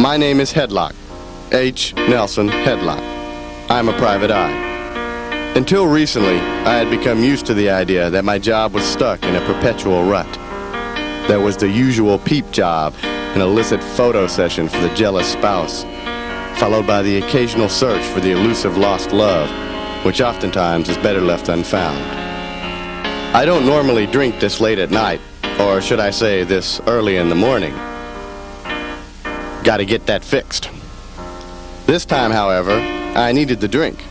My name is Headlock. H. Nelson Headlock. I'm a private eye. Until recently, I had become used to the idea that my job was stuck in a perpetual rut. There was the usual peep job, an illicit photo session for the jealous spouse, followed by the occasional search for the elusive lost love, which oftentimes is better left unfound. I don't normally drink this late at night, or should I say this early in the morning. Gotta get that fixed. This time, however, I needed the drink.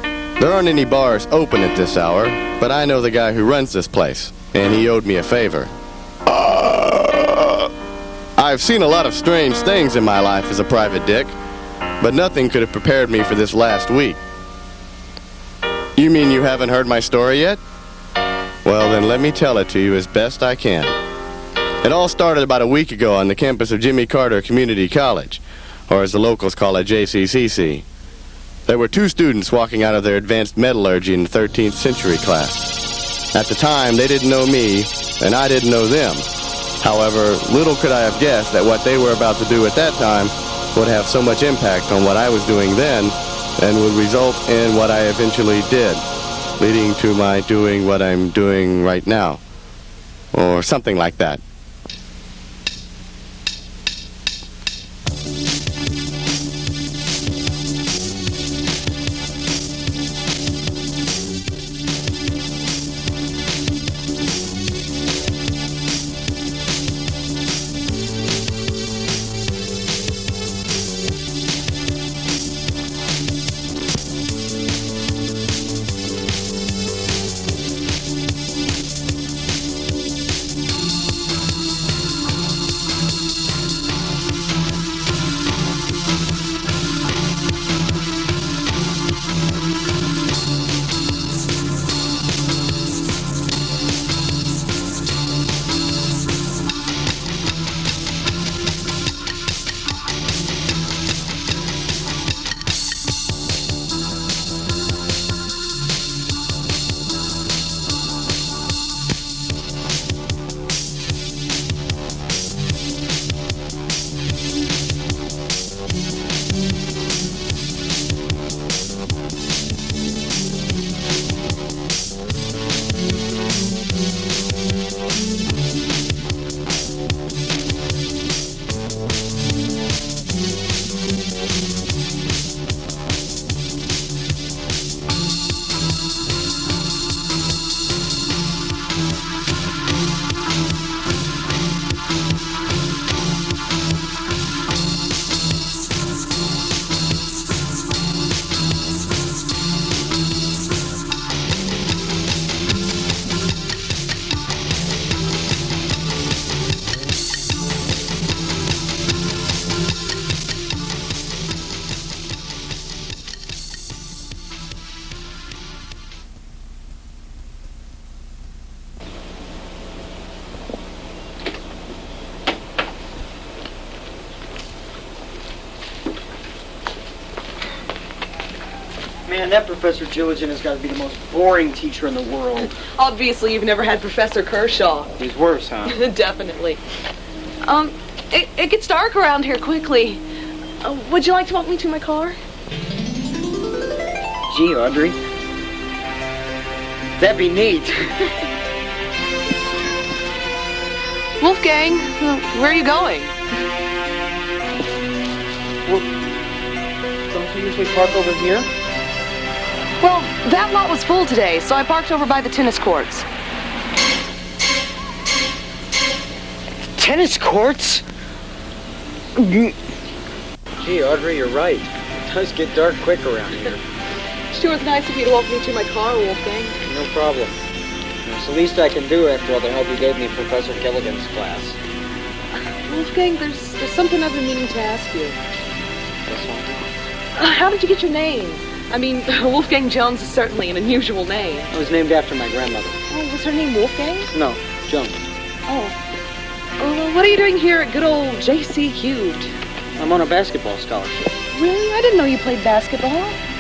There aren't any bars open at this hour, but I know the guy who runs this place, and he owed me a favor. I've seen a lot of strange things in my life as a private dick, but nothing could have prepared me for this last week. You mean you haven't heard my story yet? Well, then let me tell it to you as best I can. It all started about a week ago on the campus of Jimmy Carter Community College, or as the locals call it, JCCC. There were two students walking out of their advanced metallurgy in the 13th century class. At the time, they didn't know me, and I didn't know them. However, little could I have guessed that what they were about to do at that time would have so much impact on what I was doing then, and would result in what I eventually did, leading to my doing what I'm doing right now, or something like that. Man, that Professor Gilligan has got to be the most boring teacher in the world. Obviously, you've never had Professor Kershaw. He's worse, huh? Definitely. It gets dark around here quickly. Would you like to walk me to my car? Gee, Audrey. That'd be neat. Wolfgang, where are you going? Well, don't you usually park over here? Well, that lot was full today, so I parked over by the tennis courts. Tennis courts? Gee, Audrey, you're right. It does get dark quick around here. Sure, it's nice of you to walk me to my car, Wolfgang. No problem. It's the least I can do after all the help you gave me in Professor Gilligan's class. Wolfgang, there's something I've been meaning to ask you. That's all. How did you get your name? I mean, Wolfgang Jones is certainly an unusual name. It was named after my grandmother. Oh, was her name Wolfgang? No, Jones. Oh. Well, what are you doing here at good old J.C. Cubed? I'm on a basketball scholarship. Really? I didn't know you played basketball.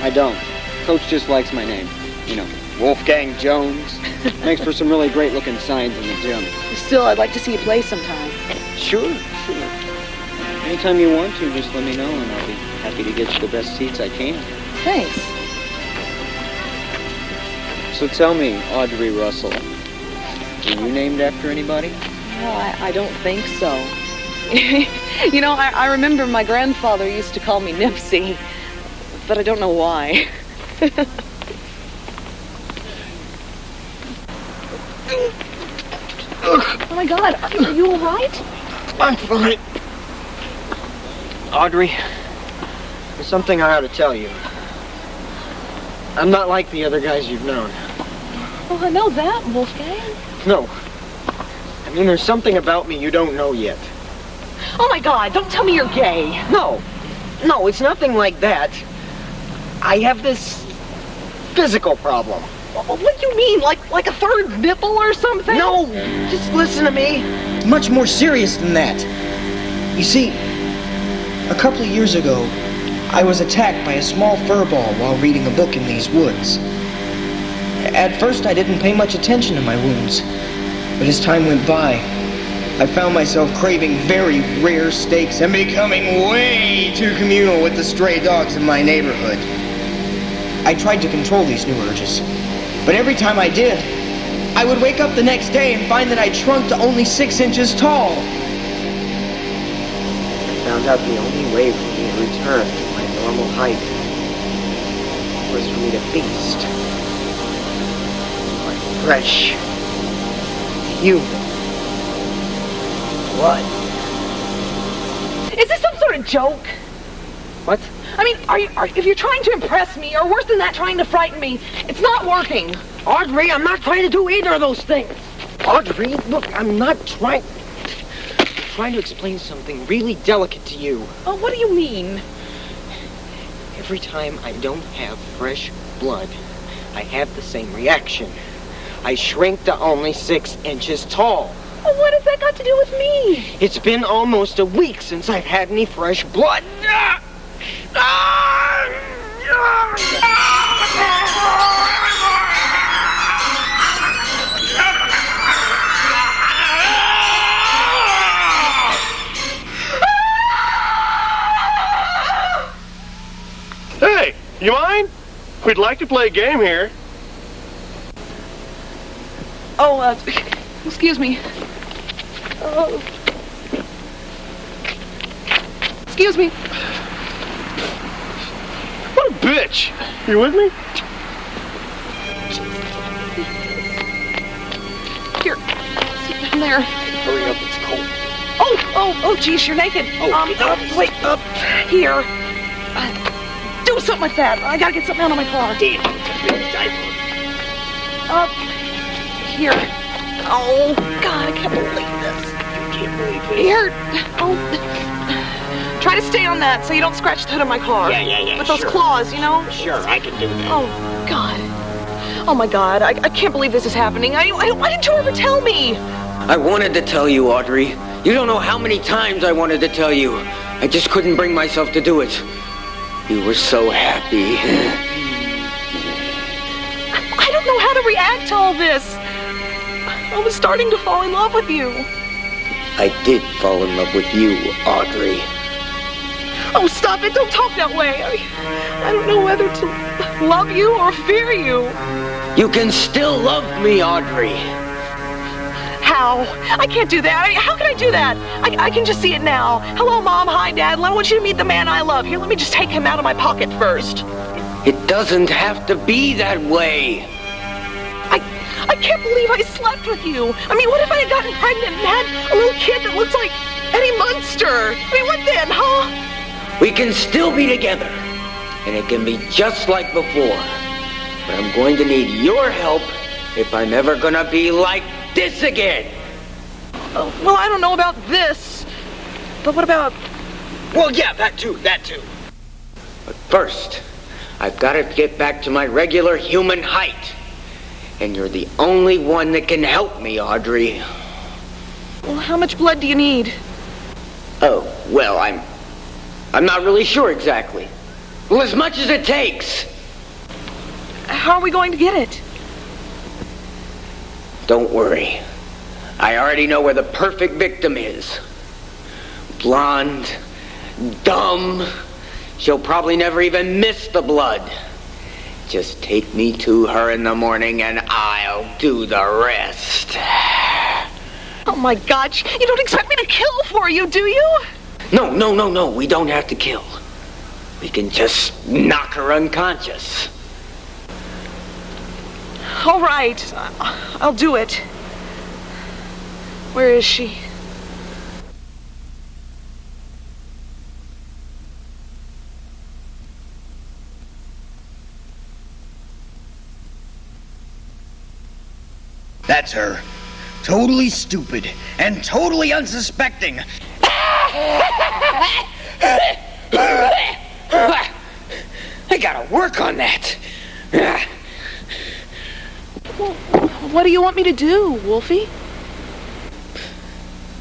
I don't. Coach just likes my name. You know, Wolfgang Jones. Makes for some really great-looking signs in the gym. Still, I'd like to see you play sometime. Sure. Anytime you want to, just let me know, and I'll be happy to get you the best seats I can. Thanks. So tell me, Audrey Russell, were you named after anybody? Well, I don't think so. You know, I remember my grandfather used to call me Nipsey, but I don't know why. Oh my God, are you all right? I'm fine. Audrey, there's something I ought to tell you. I'm not like the other guys you've known. Oh, I know that, Wolfgang. No. I mean, there's something about me you don't know yet. Oh my God, don't tell me you're gay. No, it's nothing like that. I have this physical problem. What do you mean, like a third nipple or something? No, just listen to me. It's much more serious than that. You see, a couple of years ago, I was attacked by a small furball while reading a book in these woods. At first, I didn't pay much attention to my wounds, but as time went by, I found myself craving very rare steaks and becoming way too communal with the stray dogs in my neighborhood. I tried to control these new urges, but every time I did, I would wake up the next day and find that I'd shrunk to only 6 inches tall. I found out the only way for me to return to my normal height was for me to feast on fresh human blood. Is this some sort of joke? What? I mean, if you're trying to impress me, or worse than that, trying to frighten me, it's not working. Audrey, I'm not trying to do either of those things. Audrey, look, I'm not trying to explain something really delicate to you. Oh, what do you mean? Every time I don't have fresh blood, I have the same reaction. I shrink to only 6 inches tall. Well, what has that got to do with me? It's been almost a week since I've had any fresh blood. Hey, you mind? We'd like to play a game here. Oh, excuse me. Oh. Excuse me. What a bitch! You with me? Here, sit down there. Hurry up, it's cold. Oh, geez, you're naked. Wait, here. Do something with that. I gotta get something out of my car. Damn, Here. Oh, God, I can't believe this. Here. Oh. Try to stay on that so you don't scratch the hood of my car. Yeah. With those claws, you know? Sure, I can do that. Oh, God. Oh, my God. I can't believe this is happening. Why didn't you ever tell me? I wanted to tell you, Audrey. You don't know how many times I wanted to tell you. I just couldn't bring myself to do it. You were so happy. I don't know how to react to all this. I was starting to fall in love with you. I did fall in love with you, Audrey. Oh, stop it. Don't talk that way. I don't know whether to love you or fear you. You can still love me, Audrey. How? I can't do that. How can I do that? I can just see it now. Hello, Mom. Hi, Dad. I want you to meet the man I love. Here, let me just take him out of my pocket first. It doesn't have to be that way. I can't believe I slept with you. I mean, what if I had gotten pregnant and had a little kid that looks like Eddie Munster? I mean, what then, huh? We can still be together, and it can be just like before. But I'm going to need your help if I'm ever gonna be like this again. Well, I don't know about this, but what about... Well, yeah, that too. But first, I've got to get back to my regular human height. And you're the only one that can help me, Audrey. Well, how much blood do you need? Oh, well, I'm not really sure exactly. Well, as much as it takes. How are we going to get it? Don't worry. I already know where the perfect victim is. Blonde, dumb. She'll probably never even miss the blood. Just take me to her in the morning and I'll do the rest. Oh my God, you don't expect me to kill for you, do you? No, we don't have to kill. We can just knock her unconscious. All right, I'll do it. Where is she? That's her. Totally stupid and totally unsuspecting. I gotta work on that. Well, what do you want me to do, Wolfie?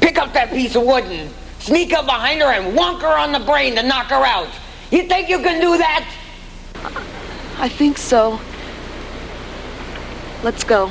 Pick up that piece of wood and sneak up behind her and wonk her on the brain to knock her out. You think you can do that? I think so. Let's go.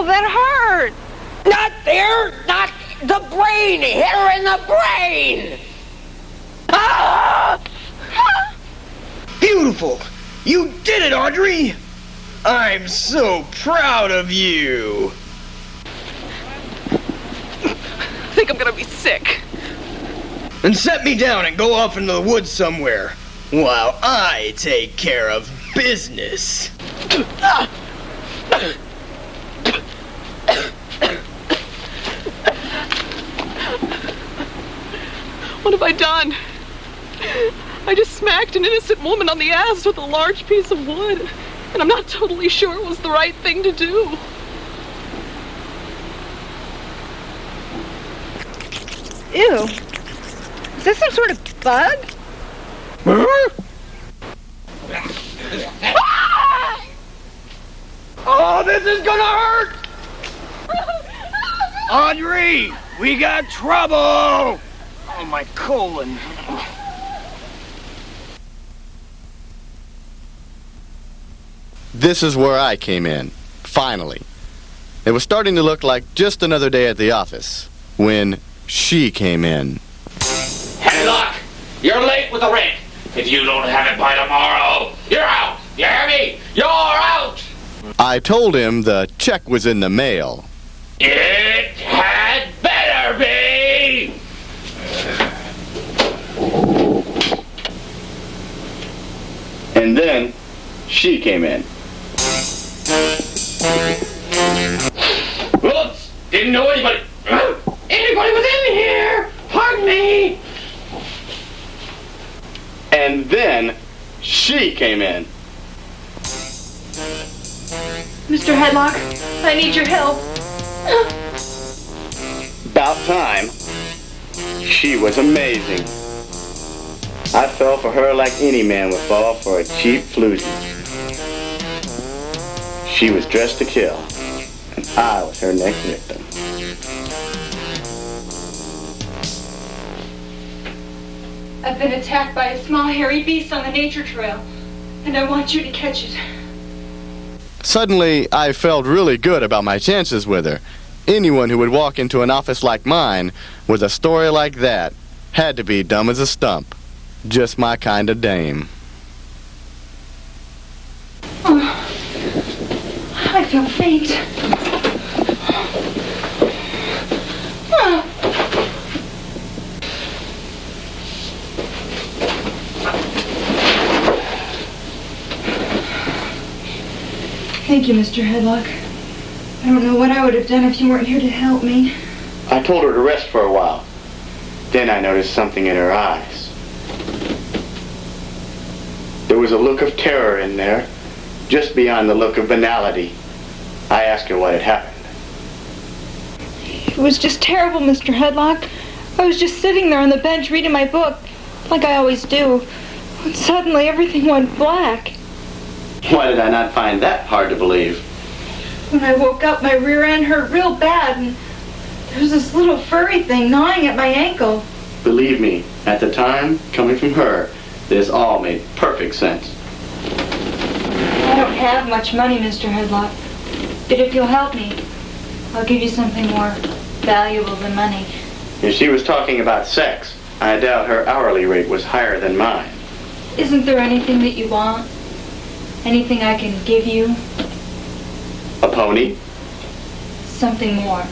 That hurt! Not there! Not the brain! Hit her in the brain! Ah! Beautiful! You did it, Audrey! I'm so proud of you! I think I'm gonna be sick. Then set me down and go off into the woods somewhere, while I take care of business. What have I done? I just smacked an innocent woman on the ass with a large piece of wood, and I'm not totally sure it was the right thing to do. Ew. Is this some sort of bug? Oh, this is gonna hurt! Audrey, we got trouble! Oh, my colon. This is where I came in, finally. It was starting to look like just another day at the office when she came in. Hey, look! You're late with the rent. If you don't have it by tomorrow, you're out! You hear me? You're out! I told him the check was in the mail. It had better be! And then she came in. Whoops! Didn't know anybody. Anybody was in here! Pardon me! And then she came in. Mr. Headlock, I need your help. About time. She was amazing. I fell for her like any man would fall for a cheap floozy. She was dressed to kill, and I was her next victim. I've been attacked by a small hairy beast on the nature trail, and I want you to catch it. Suddenly, I felt really good about my chances with her. Anyone who would walk into an office like mine with a story like that had to be dumb as a stump. Just my kind of dame. Oh, I feel faint. Thank you, Mr. Headlock. I don't know what I would have done if you weren't here to help me. I told her to rest for a while. Then I noticed something in her eyes. There was a look of terror in there, just beyond the look of banality. I asked her what had happened. It was just terrible, Mr. Headlock. I was just sitting there on the bench reading my book, like I always do, when suddenly everything went black. Why did I not find that hard to believe? When I woke up, my rear end hurt real bad, and there was this little furry thing gnawing at my ankle. Believe me, at the time, coming from her, this all made perfect sense. I don't have much money, Mr. Headlock, but if you'll help me, I'll give you something more valuable than money. If she was talking about sex, I doubt her hourly rate was higher than mine. Isn't there anything that you want? Anything I can give you? A pony? Something more.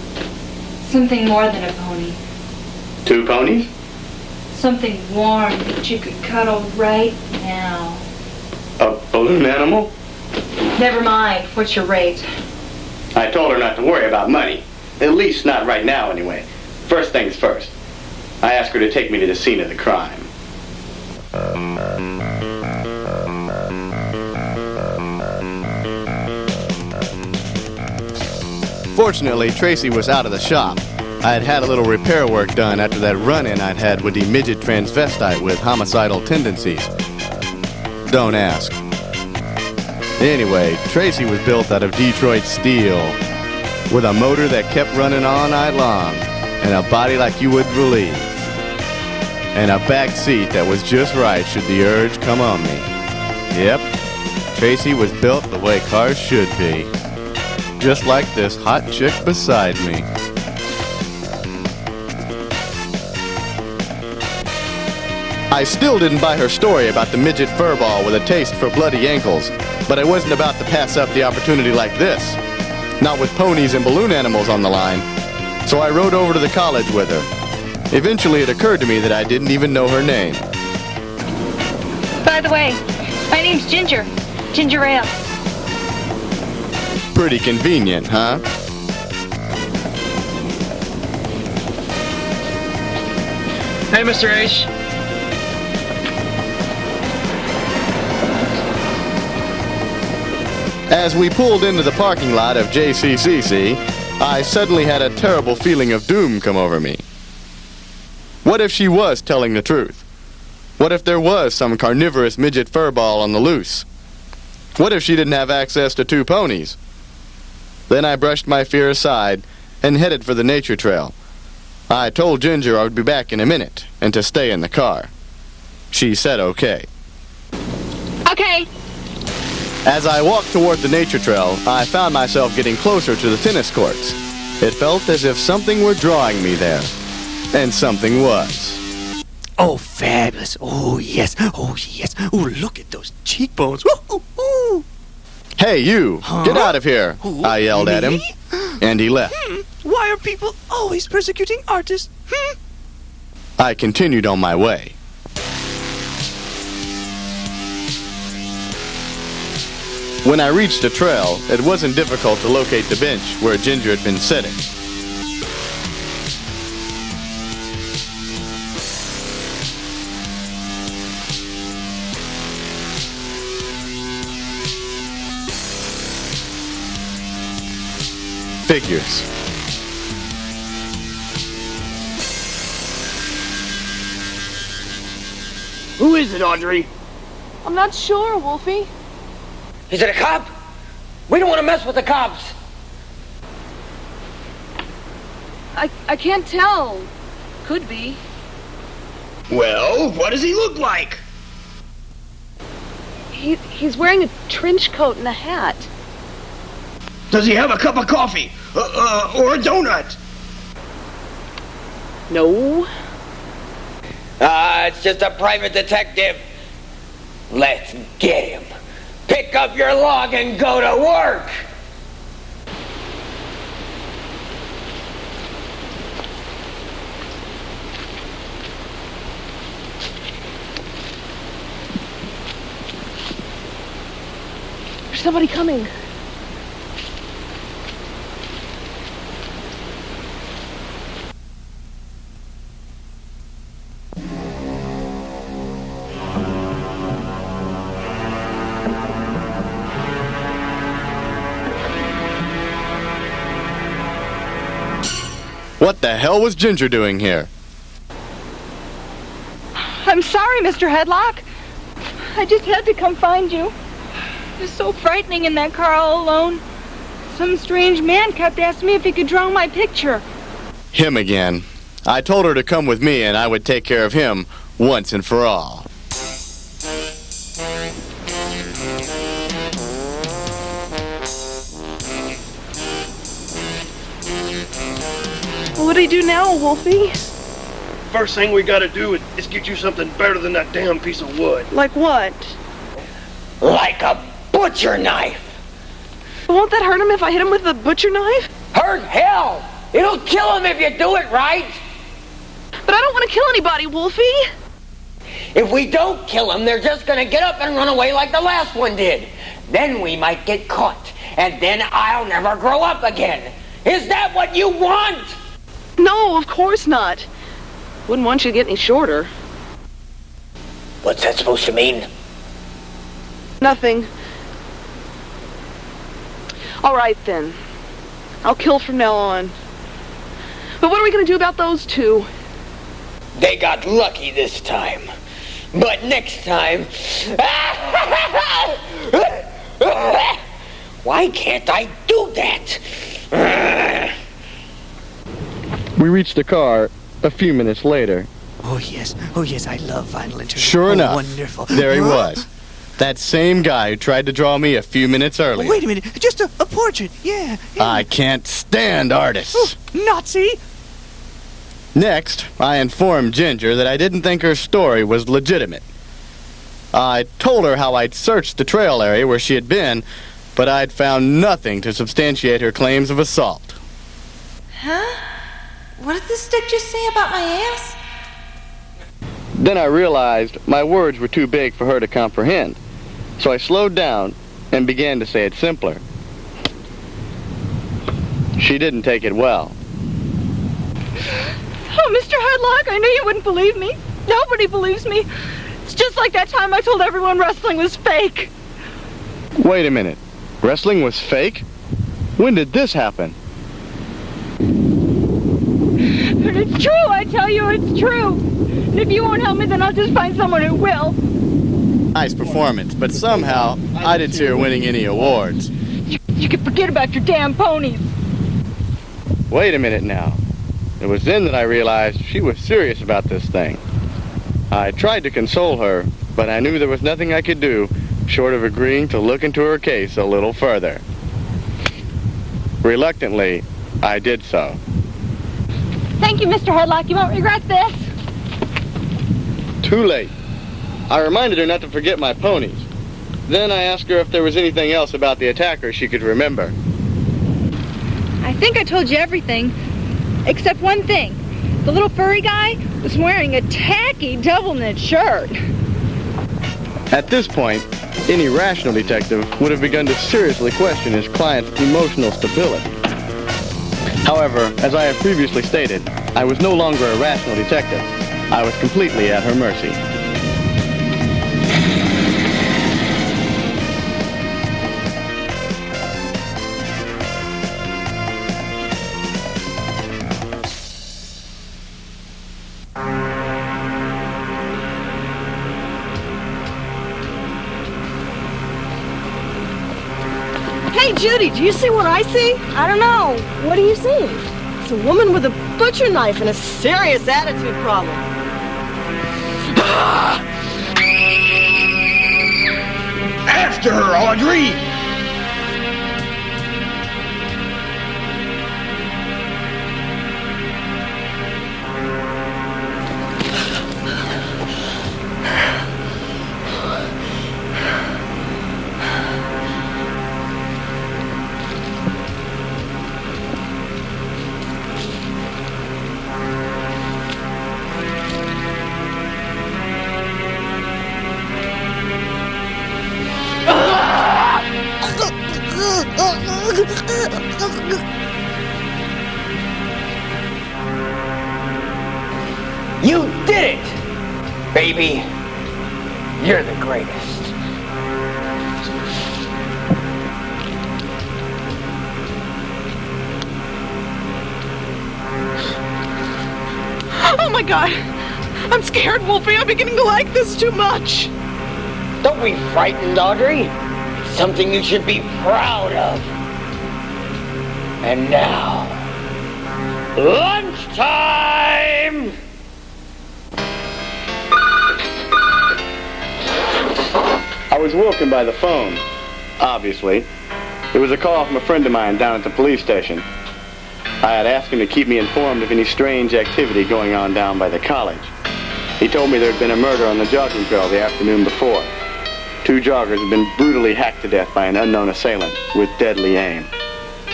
Something more than a pony. 2 ponies? Something warm that you could cuddle right now. A balloon animal? Never mind. What's your rate? I told her not to worry about money. At least not right now, anyway. First things first. I asked her to take me to the scene of the crime. Fortunately, Tracy was out of the shop. I had had a little repair work done after that run-in I'd had with the midget transvestite with homicidal tendencies. Don't ask. Anyway, Tracy was built out of Detroit steel, with a motor that kept running all night long, and a body like you wouldn't believe, and a back seat that was just right should the urge come on me. Yep, Tracy was built the way cars should be, just like this hot chick beside me. I still didn't buy her story about the midget furball with a taste for bloody ankles, but I wasn't about to pass up the opportunity like this. Not with ponies and balloon animals on the line. So I rode over to the college with her. Eventually it occurred to me that I didn't even know her name. By the way, my name's Ginger. Ginger Ale. Pretty convenient, huh? Hey, Mr. H. As we pulled into the parking lot of JCCC, I suddenly had a terrible feeling of doom come over me. What if she was telling the truth? What if there was some carnivorous midget furball on the loose? What if she didn't have access to 2 ponies? Then I brushed my fear aside and headed for the nature trail. I told Ginger I would be back in a minute and to stay in the car. She said okay. Okay. As I walked toward the nature trail, I found myself getting closer to the tennis courts. It felt as if something were drawing me there. And something was. Oh, fabulous. Oh, yes. Oh, yes. Oh, look at those cheekbones. Ooh, ooh, ooh. Hey, you! Huh? Get out of here! Who? I yelled at him. Me? And he left. Why are people always persecuting artists? I continued on my way. When I reached the trail, it wasn't difficult to locate the bench where Ginger had been sitting. Figures. Who is it, Audrey? I'm not sure, Wolfie. Is it a cop? We don't want to mess with the cops. I can't tell. Could be. Well, what does he look like? He's wearing a trench coat and a hat. Does he have a cup of coffee? Or a donut? No. It's just a private detective. Let's get him. Pick up your log and go to work. There's somebody coming. What the hell was Ginger doing here? I'm sorry, Mr. Headlock. I just had to come find you. It was so frightening in that car all alone. Some strange man kept asking me if he could draw my picture. Him again. I told her to come with me and I would take care of him once and for all. What do I do now, Wolfie? First thing we gotta do is get you something better than that damn piece of wood. Like what? Like a butcher knife. Won't that hurt him if I hit him with the butcher knife? Hurt hell! It'll kill him if you do it right. But I don't want to kill anybody, Wolfie. If we don't kill him, they're just gonna get up and run away like the last one did. Then we might get caught, and then I'll never grow up again. Is that what you want? No, of course not. Wouldn't want you to get any shorter. What's that supposed to mean? Nothing. All right, then. I'll kill from now on. But what are we going to do about those two? They got lucky this time. But next time... Why can't I do that? We reached the car a few minutes later. Oh, yes, I love vinyl interview. Sure enough, wonderful. There he was. That same guy who tried to draw me a few minutes earlier. Oh, wait a minute, just a portrait, yeah. I can't stand artists. Oh, Nazi! Next, I informed Ginger that I didn't think her story was legitimate. I told her how I'd searched the trail area where she had been, but I'd found nothing to substantiate her claims of assault. Huh? What did the stick just say about my ass? Then I realized my words were too big for her to comprehend, so I slowed down and began to say it simpler. She didn't take it well. Oh, Mr. Headlock, I knew you wouldn't believe me. Nobody believes me. It's just like that time I told everyone wrestling was fake. Wait a minute. Wrestling was fake? When did this happen? But it's true, I tell you, it's true. And if you won't help me, then I'll just find someone who will. Nice performance, but somehow I didn't see her winning any awards. You can forget about your damn ponies. Wait a minute now. It was then that I realized she was serious about this thing. I tried to console her, but I knew there was nothing I could do short of agreeing to look into her case a little further. Reluctantly, I did so. Thank you, Mr. Headlock. You won't regret this. Too late. I reminded her not to forget my ponies. Then I asked her if there was anything else about the attacker she could remember. I think I told you everything, except one thing. The little furry guy was wearing a tacky double-knit shirt. At this point, any rational detective would have begun to seriously question his client's emotional stability. However, as I have previously stated, I was no longer a rational detective. I was completely at her mercy. Hey, Judy, do you see what I see? I don't know. What do you see? It's a woman with a butcher knife and a serious attitude problem. After her, Audrey! You did it! Baby, you're the greatest. my God. I'm scared, Wolfie. I'm beginning to like this too much. Don't be frightened, Audrey. It's something you should be proud of. And now, lunchtime! I was woken by the phone, obviously. It was a call from a friend of mine down at the police station. I had asked him to keep me informed of any strange activity going on down by the college. He told me there had been a murder on the jogging trail the afternoon before. 2 joggers had been brutally hacked to death by an unknown assailant with deadly aim.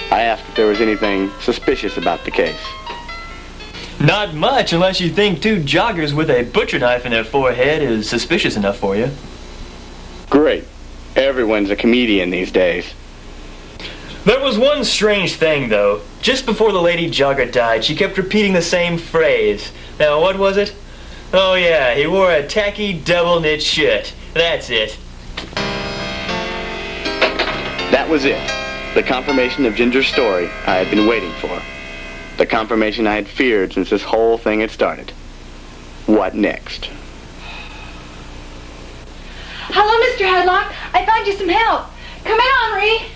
I asked if there was anything suspicious about the case. Not much, unless you think 2 joggers with a butcher knife in their forehead is suspicious enough for you. Great. Everyone's a comedian these days. There was one strange thing, though. Just before the lady jogger died, she kept repeating the same phrase. Now, what was it? Oh, yeah, he wore a tacky double-knit shirt. That's it. That was it. The confirmation of Ginger's story I had been waiting for. The confirmation I had feared since this whole thing had started. What next? Hello, Mr. Headlock. I found you some help. Come in, Henri.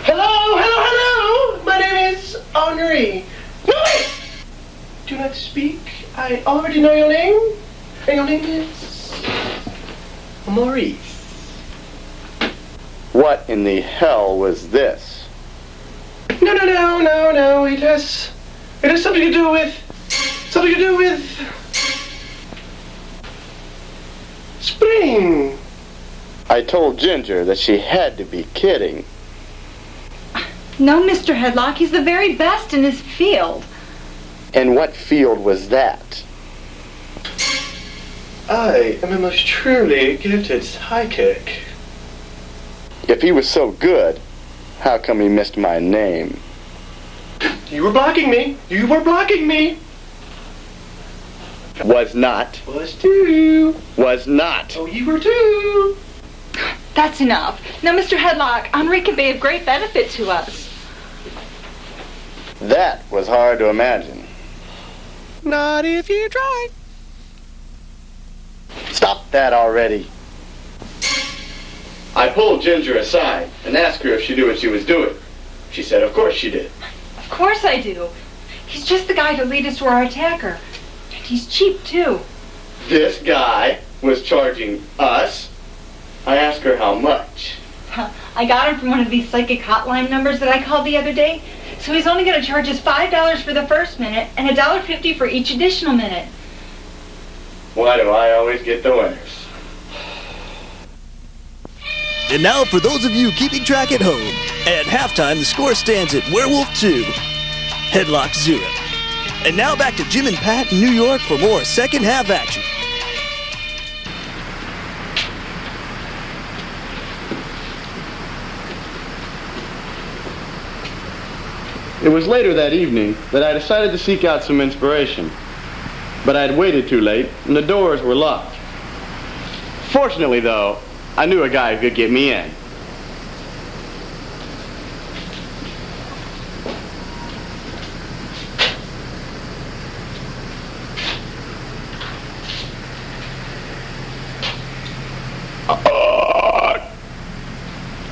Hello, hello, hello! My name is Henri. No, wait! Do not speak. I already know your name. And your name is Maurice. What in the hell was this? No. It has something to do with spring. I told Ginger that she had to be kidding. No, Mr. Headlock. He's the very best in his field. And what field was that? I am a most truly gifted psychic. If he was so good, how come he missed my name? You were blocking me. You were blocking me. Was not. Was too. Was not. Oh, you were too. That's enough. Now, Mr. Headlock, Henri can be of great benefit to us. That was hard to imagine. Not if you try. Stop that already. I pulled Ginger aside and asked her if she knew what she was doing. She said, of course she did. Of course I do. He's just the guy to lead us to our attacker. And he's cheap, too. This guy was charging us? I asked her how much. I got him from one of these psychic hotline numbers that I called the other day. So he's only going to charge us $5 for the first minute and $1.50 for each additional minute. Why do I always get the winners? And now for those of you keeping track at home, at halftime the score stands at Werewolf 2, Headlock 0. And now back to Jim and Pat in New York for more second half action. It was later that evening that I decided to seek out some inspiration. But I had waited too late, and the doors were locked. Fortunately, though, I knew a guy who could get me in.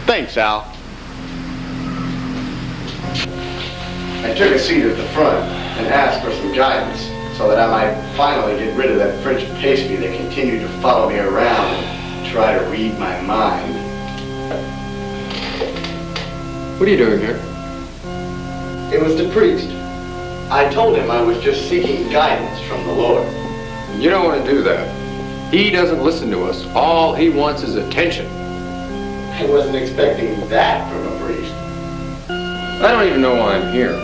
Thanks, Al. I took a seat at the front and asked for some guidance so that I might finally get rid of that French pastry that continued to follow me around and try to read my mind. What are you doing here? It was the priest. I told him I was just seeking guidance from the Lord. You don't want to do that. He doesn't listen to us. All he wants is attention. I wasn't expecting that from a priest. I don't even know why I'm here.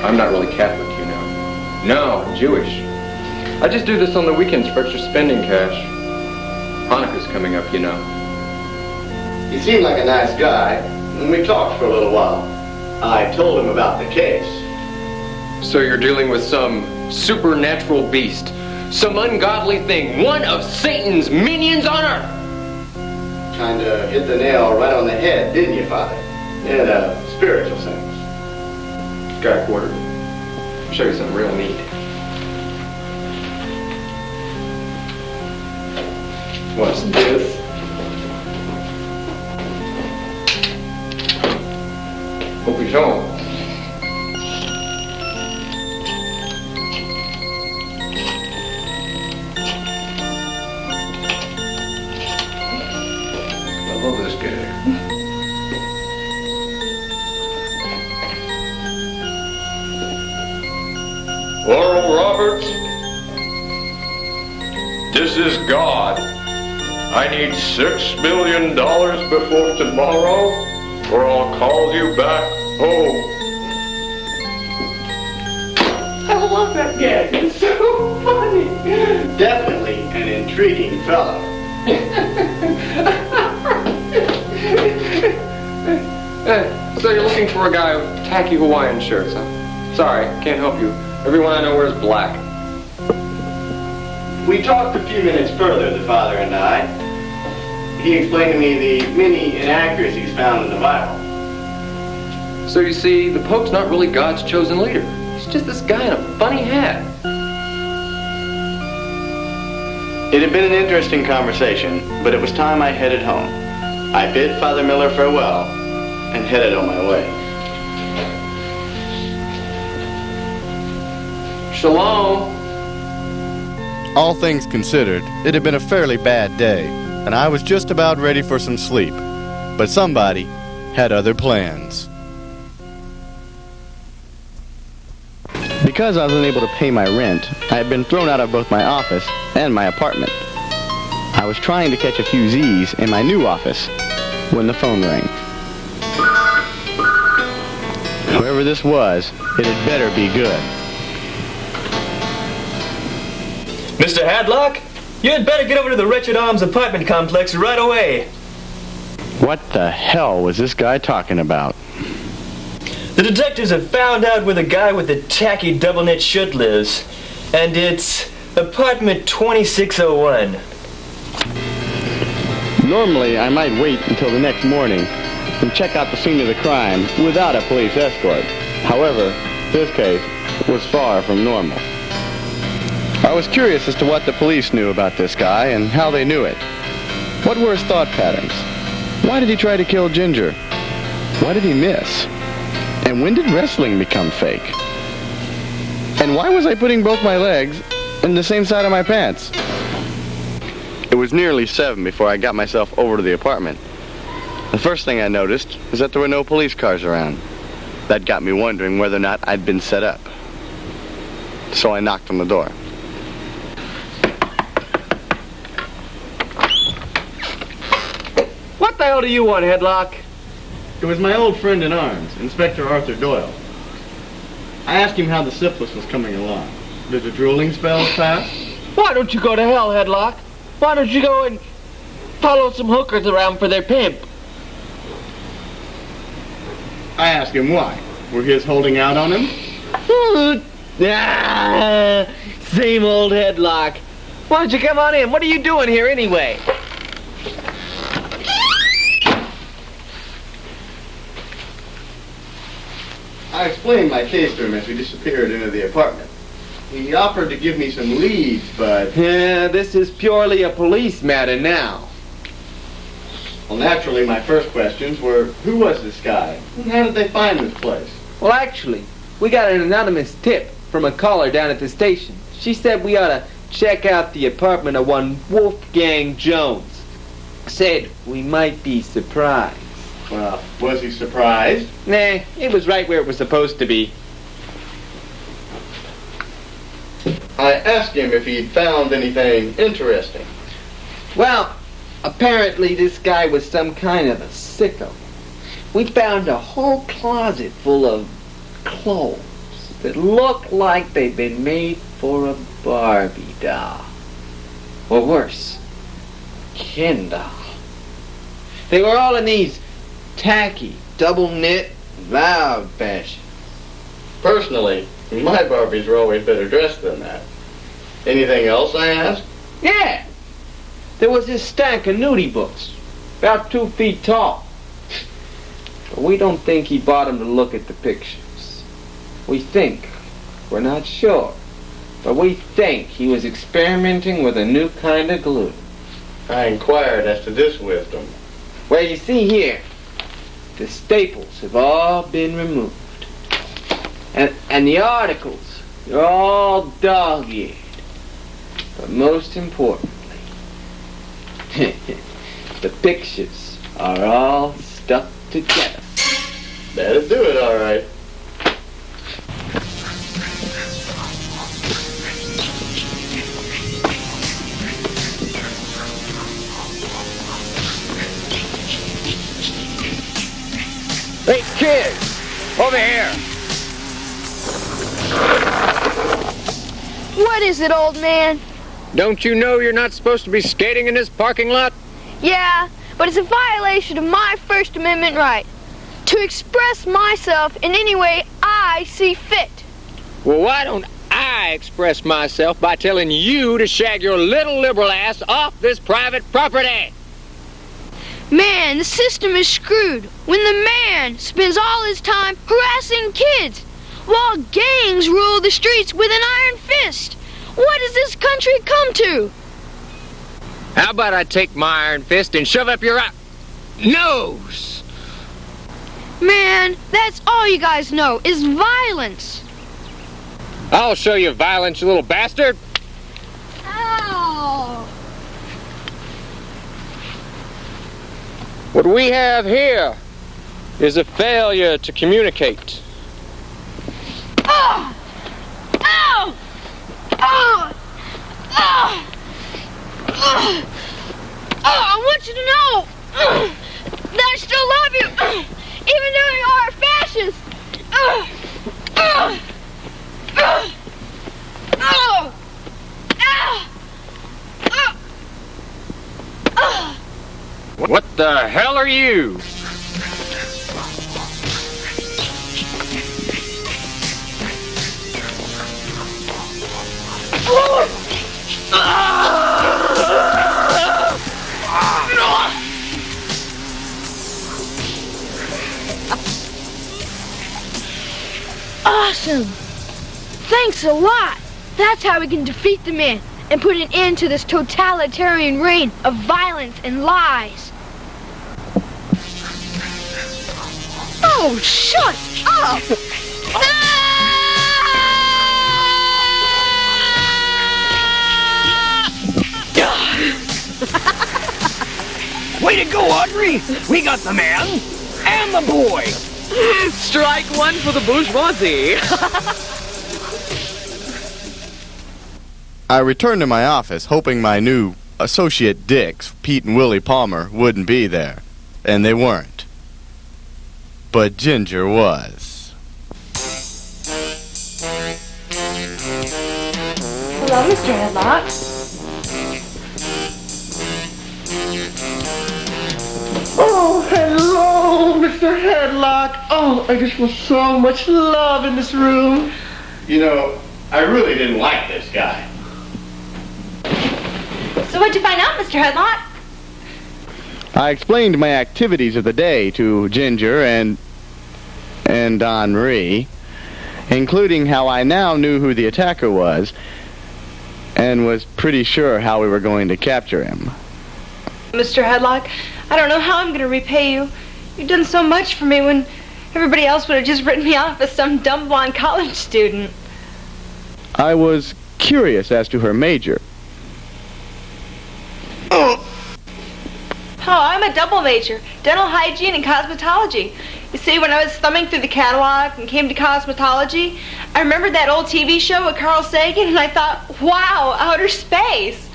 I'm not really Catholic, you know. No, I'm Jewish. I just do this on the weekends for extra spending cash. Hanukkah's coming up, you know. He seemed like a nice guy, and we talked for a little while. I told him about the case. So you're dealing with some supernatural beast, some ungodly thing, one of Satan's minions on earth. Kinda hit the nail right on the head, didn't you, Father? In a spiritual sense. Guy quarter. I'll show you something real neat. What's this? Hope he's home. I love this guy. Laurel Roberts, this is God. I need $6 million before tomorrow, or I'll call you back home. I love that gag. It's so funny. Definitely an intriguing fellow. So you're looking for a guy with tacky Hawaiian shirts, huh? Sorry, can't help you. Everyone I know wears black. We talked a few minutes further, the father and I. He explained to me the many inaccuracies found in the Bible. So you see, the Pope's not really God's chosen leader. He's just this guy in a funny hat. It had been an interesting conversation, but it was time I headed home. I bid Father Miller farewell and headed on my way. Shalom. All things considered, it had been a fairly bad day, and I was just about ready for some sleep. But somebody had other plans. Because I was unable to pay my rent, I had been thrown out of both my office and my apartment. I was trying to catch a few Z's in my new office when the phone rang. Whoever this was, it had better be good. Mr. Hadlock, you had better get over to the Wretched Arms apartment complex right away. What the hell was this guy talking about? The detectives have found out where the guy with the tacky double-knit shirt lives, and it's apartment 2601. Normally, I might wait until the next morning and check out the scene of the crime without a police escort. However, this case was far from normal. I was curious as to what the police knew about this guy and how they knew it. What were his thought patterns? Why did he try to kill Ginger? What did he miss? And when did wrestling become fake? And why was I putting both my legs in the same side of my pants? It was nearly 7 before I got myself over to the apartment. The first thing I noticed was that there were no police cars around. That got me wondering whether or not I'd been set up. So I knocked on the door. What the hell do you want, Headlock? It was my old friend in arms, Inspector Arthur Doyle. I asked him how the syphilis was coming along. Did the drooling spells pass? Why don't you go to hell, Headlock? Why don't you go and follow some hookers around for their pimp? I asked him why. Were his holding out on him? Same old Headlock. Why don't you come on in? What are you doing here anyway? I explained my case to him as we disappeared into the apartment. He offered to give me some leads, but... Yeah, this is purely a police matter now. Well, naturally, my first questions were, who was this guy? And how did they find this place? Well, actually, we got an anonymous tip from a caller down at the station. She said we ought to check out the apartment of one Wolfgang Jones. Said we might be surprised. Well, was he surprised? Nah, it was right where it was supposed to be. I asked him if he'd found anything interesting. Well, apparently this guy was some kind of a sicko. We found a whole closet full of clothes that looked like they'd been made for a Barbie doll. Or worse, Ken doll. They were all in these tacky, double-knit, loud fashion. Personally, my Barbies were always better dressed than that. Anything else, I asked? Yeah. There was this stack of nudie books, about 2 feet tall. But we don't think he bought them to look at the pictures. We think, we're not sure, but we think he was experimenting with a new kind of glue. I inquired as to this wisdom. Well, you see here, the staples have all been removed. And the articles, they're all dog-eared. But most importantly, the pictures are all stuck together. That'll do it, all right. Hey, kids, over here. What is it, old man? Don't you know you're not supposed to be skating in this parking lot? Yeah, but it's a violation of my First Amendment right to express myself in any way I see fit. Well, why don't I express myself by telling you to shag your little liberal ass off this private property? Man, the system is screwed when the man spends all his time harassing kids while gangs rule the streets with an iron fist. What does this country come to? How about I take my iron fist and shove up your nose? Man, that's all you guys know is violence. I'll show you violence, you little bastard. Ow! What we have here is a failure to communicate. Oh! Ow! Oh! Oh! Oh! I want you to know that I still love you, even though you are a fascist. What the hell are you? Awesome! Thanks a lot! That's how we can defeat the man and put an end to this totalitarian reign of violence and lies. Oh, shut up! Way to go, Audrey! We got the man and the boy. Strike one for the bourgeoisie. I returned to my office, hoping my new associate dicks, Pete and Willie Palmer, wouldn't be there. And they weren't. But Ginger was. Hello, Mr. Headlock. Oh, hello, Mr. Headlock. Oh, I just feel so much love in this room. You know, I really didn't like this guy. So what'd you find out, Mr. Headlock? I explained my activities of the day to Ginger and Henri, including how I now knew who the attacker was and was pretty sure how we were going to capture him. Mr. Headlock, I don't know how I'm going to repay you. You've done so much for me when everybody else would have just written me off as some dumb blonde college student. I was curious as to her major. Oh, I'm a double major, dental hygiene and cosmetology. You see, when I was thumbing through the catalog and came to cosmetology, I remembered that old TV show with Carl Sagan, and I thought, wow, outer space.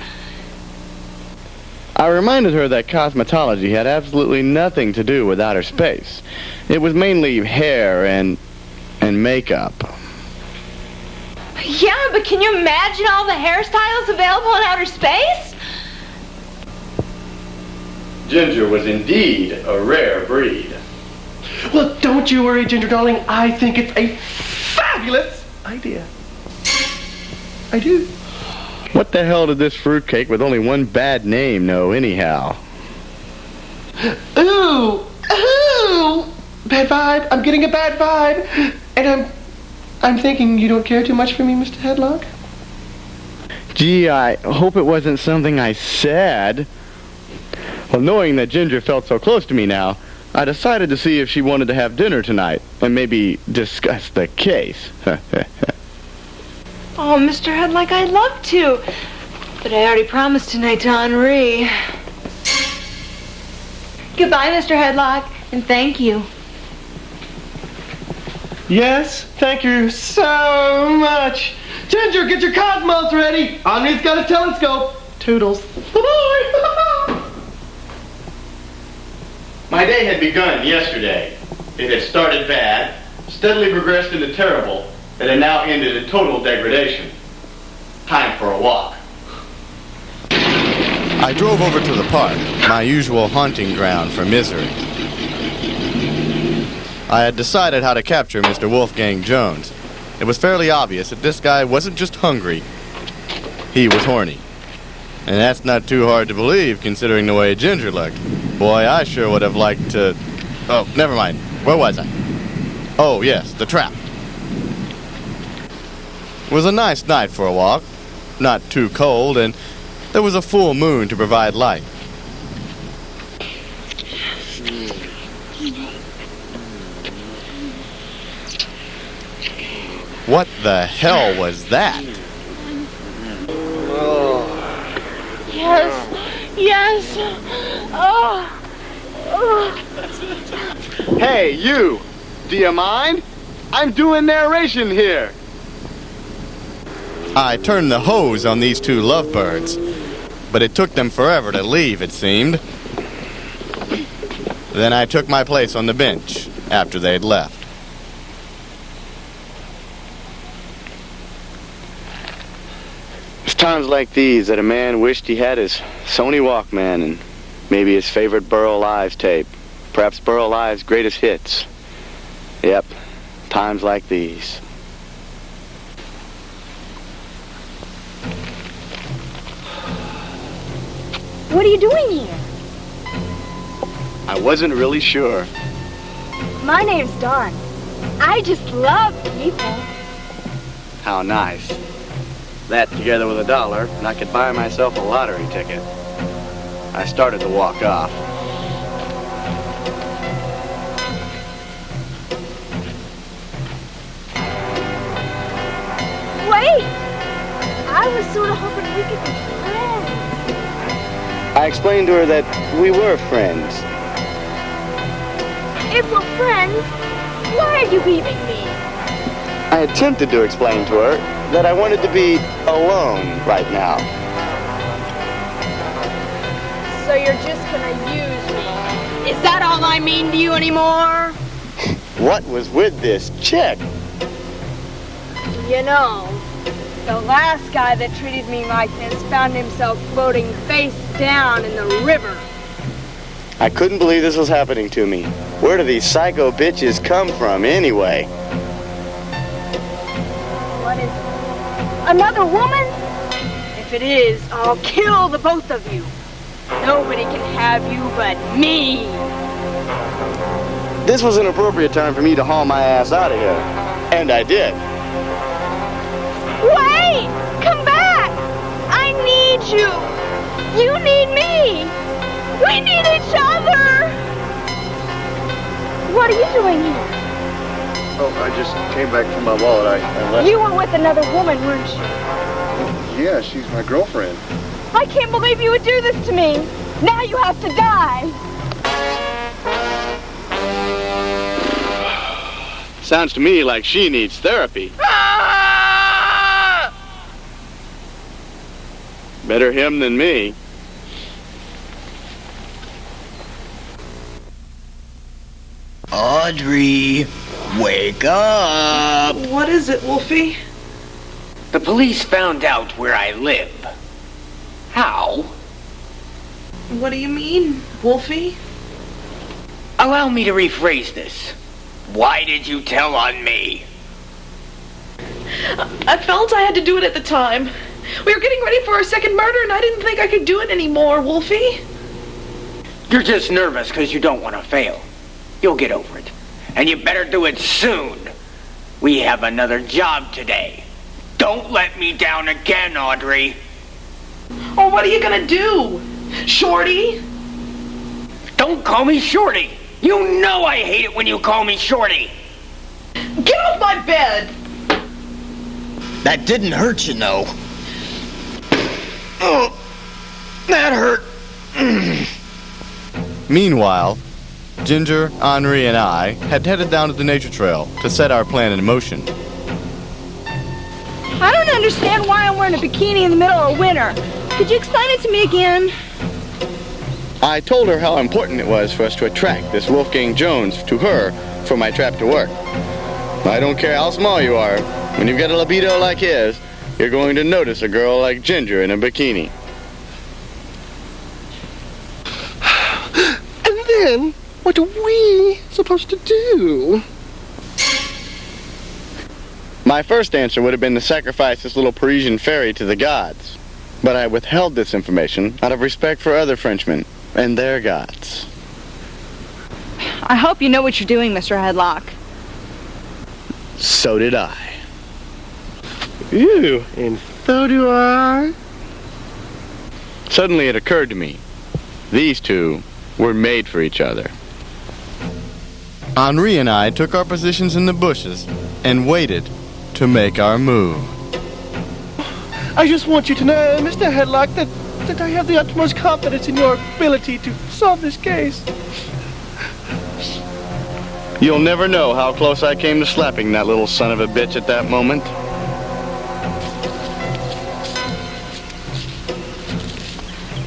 I reminded her that cosmetology had absolutely nothing to do with outer space. It was mainly hair and makeup. Yeah, but can you imagine all the hairstyles available in outer space? Ginger was indeed a rare breed. Well, don't you worry, Ginger darling. I think it's a fabulous idea. I do. What the hell did this fruitcake with only one bad name know anyhow? Ooh! Ooh! Bad vibe. I'm getting a bad vibe. And I'm thinking you don't care too much for me, Mr. Headlock? Gee, I hope it wasn't something I said. Well, knowing that Ginger felt so close to me now, I decided to see if she wanted to have dinner tonight and maybe discuss the case. Oh, Mr. Headlock, I'd love to. But I already promised tonight to Henri. Goodbye, Mr. Headlock, and thank you. Yes, thank you so much. Ginger, get your cosmos ready. Henri's got a telescope. Toodles. Bye-bye. My day had begun yesterday. It had started bad, steadily progressed into terrible, and had now ended in total degradation. Time for a walk. I drove over to the park, my usual haunting ground for misery. I had decided how to capture Mr. Wolfgang Jones. It was fairly obvious that this guy wasn't just hungry, he was horny. And that's not too hard to believe, considering the way Ginger looked. Boy, I sure would have liked to... Oh, never mind. Where was I? Oh, yes, the trap. It was a nice night for a walk. Not too cold, and there was a full moon to provide light. What the hell was that? Yes. Yes. Oh. Hey, you! Do you mind? I'm doing narration here. I turned the hose on these two lovebirds, but it took them forever to leave, it seemed. Then I took my place on the bench after they'd left. It's times like these that a man wished he had his Sony Walkman and maybe his favorite Burl Lives tape. Perhaps Burl Lives' greatest hits. Yep, times like these. What are you doing here? I wasn't really sure. My name's Dawn. I just love people. How nice. That together with $1, and I could buy myself a lottery ticket. I started to walk off. Wait! I was sort of hoping we could be friends. I explained to her that we were friends. If we're friends, why are you leaving me? I attempted to explain to her that I wanted to be alone right now. So you're just gonna use me? Is that all I mean to you anymore? What was with this chick? You know, the last guy that treated me like this found himself floating face down in the river. I couldn't believe this was happening to me. Where do these psycho bitches come from anyway? What is it? Another woman? If it is, I'll kill the both of you. Nobody can have you but me. This was an appropriate time for me to haul my ass out of here. And I did. Wait! Come back! I need you. You need me. We need each other. What are you doing here? Oh, I just came back from my wallet. I left. You were with another woman, weren't you? Yeah, she's my girlfriend. I can't believe you would do this to me. Now you have to die. Sounds to me like she needs therapy. Better him than me. Audrey, wake up! What is it, Wolfie? The police found out where I live. How? What do you mean, Wolfie? Allow me to rephrase this. Why did you tell on me? I felt I had to do it at the time. We were getting ready for our second murder, and I didn't think I could do it anymore, Wolfie. You're just nervous because you don't want to fail. You'll get over it. And you better do it soon. We have another job today. Don't let me down again, Audrey. Oh, what are you gonna do? Shorty? Don't call me Shorty. You know I hate it when you call me Shorty. Get off my bed! That didn't hurt, you know. Oh, that hurt. Meanwhile, Ginger, Henri, and I had headed down to the nature trail to set our plan in motion. I don't understand why I'm wearing a bikini in the middle of winter. Could you explain it to me again? I told her how important it was for us to attract this Wolfgang Jones to her for my trap to work. I don't care how small you are. When you've got a libido like his, you're going to notice a girl like Ginger in a bikini. And then, what are we supposed to do? My first answer would have been to sacrifice this little Parisian fairy to the gods. But I withheld this information out of respect for other Frenchmen and their gods. I hope you know what you're doing, Mr. Headlock. So did I. Ew, and so do I. Suddenly it occurred to me, these two were made for each other. Henri and I took our positions in the bushes and waited to make our move. I just want you to know, Mr. Headlock, that I have the utmost confidence in your ability to solve this case. You'll never know how close I came to slapping that little son of a bitch at that moment.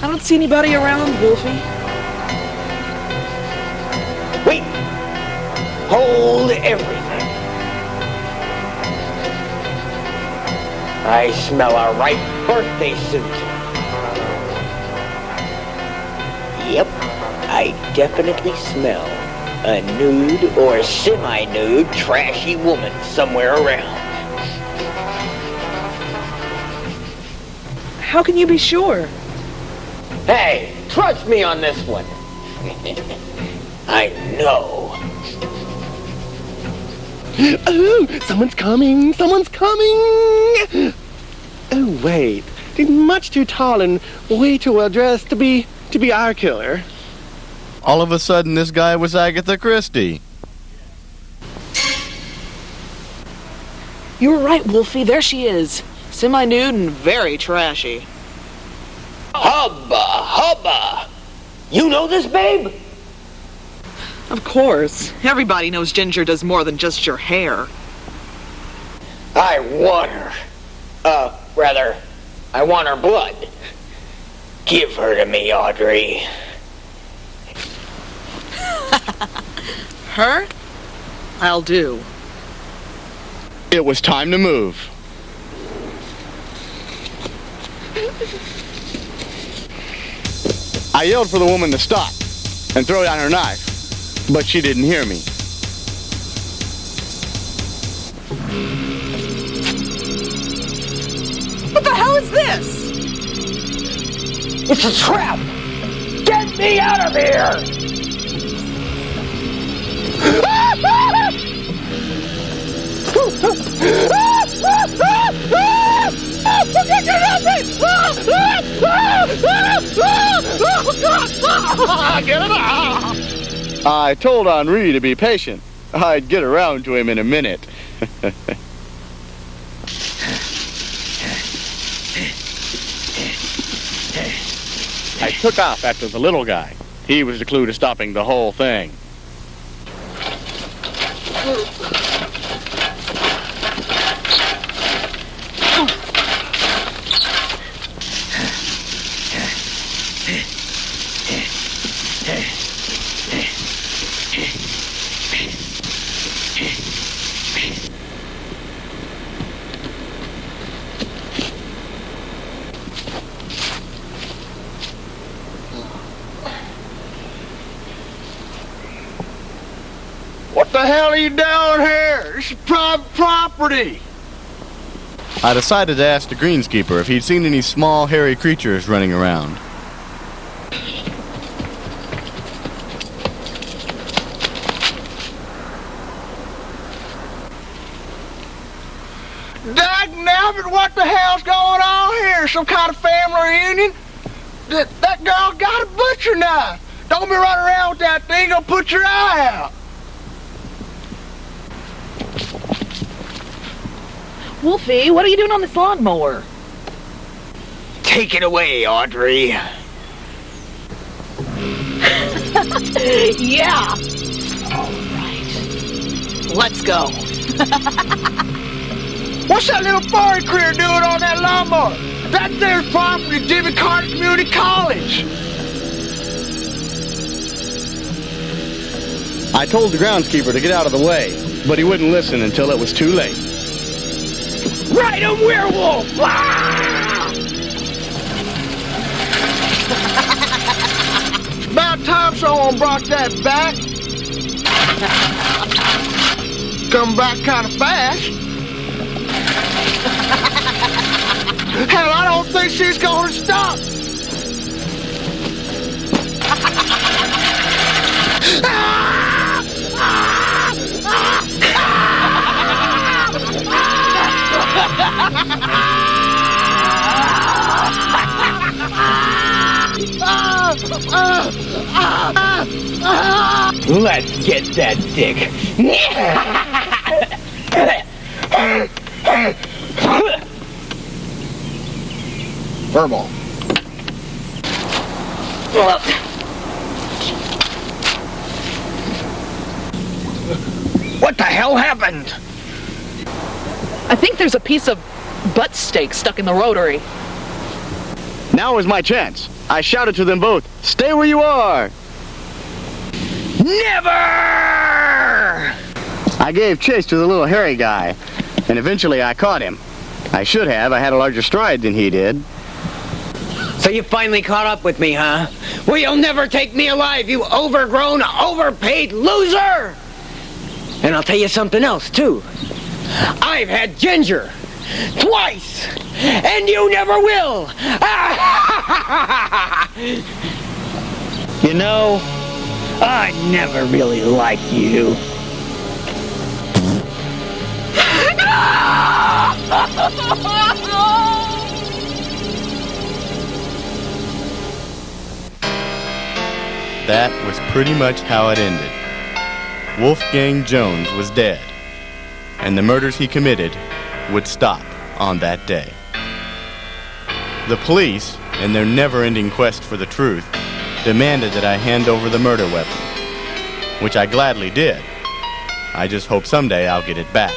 I don't see anybody around, Wolfie. Wait! Hold everything. I smell a ripe birthday suit. Yep, I definitely smell a nude or semi-nude trashy woman somewhere around. How can you be sure? Hey, trust me on this one. I know. Oh, someone's coming! Someone's coming! Oh, wait. He's much too tall and way too well dressed to be our killer. All of a sudden, this guy was Agatha Christie. You were right, Wolfie. There she is. Semi-nude and very trashy. Hubba, hubba! You know this, babe? Of course. Everybody knows Ginger does more than just your hair. I want her. Rather, I want her blood. Give her to me, Audrey. Her? I'll do. It was time to move. I yelled for the woman to stop and throw down her knife, but she didn't hear me. What the hell is this? It's a trap! Get me out of here! Get it out! I told Henri to be patient. I'd get around to him in a minute. I took off after the little guy. He was the clue to stopping the whole thing. What the hell are you doing here? This is private property. I decided to ask the greenskeeper if he'd seen any small, hairy creatures running around. Dagnabbit, what the hell's going on here? Some kind of family reunion? That girl got a butcher knife. Don't be running around with that thing. It'll put your eye out. Wolfie, what are you doing on this lawnmower? Take it away, Audrey. Yeah. All right. Let's go. What's that little foreign critter doing on that lawnmower? That's their farm from the Jimmy Carter Community College. I told the groundskeeper to get out of the way, but he wouldn't listen until it was too late. Right, a werewolf! About time someone brought that back. Come back kind of fast. Hell, I don't think she's gonna stop. Let's get that dick. Furball. What the hell happened? I think there's a piece of butt steak stuck in the rotary. Now is my chance. I shouted to them both, "Stay where you are!" Never! I gave chase to the little hairy guy, and eventually I caught him. I should have. I had a larger stride than he did. So you finally caught up with me, huh? Well, you'll never take me alive, you overgrown, overpaid loser! And I'll tell you something else, too. I've had ginger. Twice! And you never will! You know, I never really liked you. That was pretty much how it ended. Wolfgang Jones was dead, and the murders he committed would stop on that day. The police, in their never-ending quest for the truth, demanded that I hand over the murder weapon, which I gladly did. I just hope someday I'll get it back.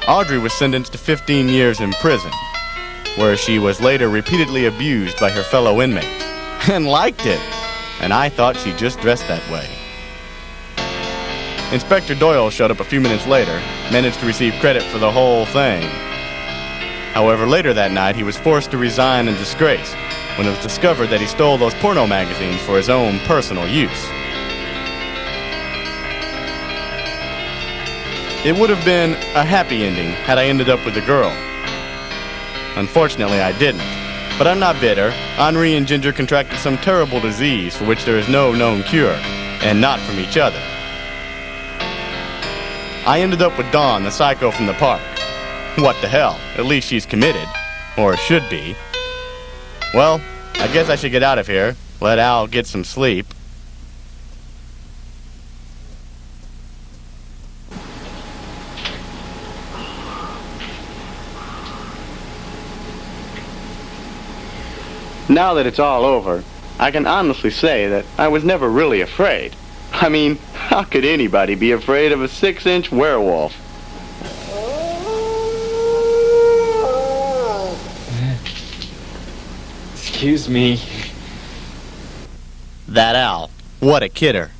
Audrey was sentenced to 15 years in prison, where she was later repeatedly abused by her fellow inmates, and liked it, and I thought she just dressed that way. Inspector Doyle showed up a few minutes later, managed to receive credit for the whole thing. However, later that night, he was forced to resign in disgrace when it was discovered that he stole those porno magazines for his own personal use. It would have been a happy ending had I ended up with the girl. Unfortunately, I didn't. But I'm not bitter. Henri and Ginger contracted some terrible disease for which there is no known cure, and not from each other. I ended up with Dawn, the psycho from the park. What the hell? At least she's committed. Or should be. Well, I guess I should get out of here. Let Al get some sleep. Now that it's all over, I can honestly say that I was never really afraid. I mean, how could anybody be afraid of a 6-inch werewolf? Excuse me. That Al, what a kidder.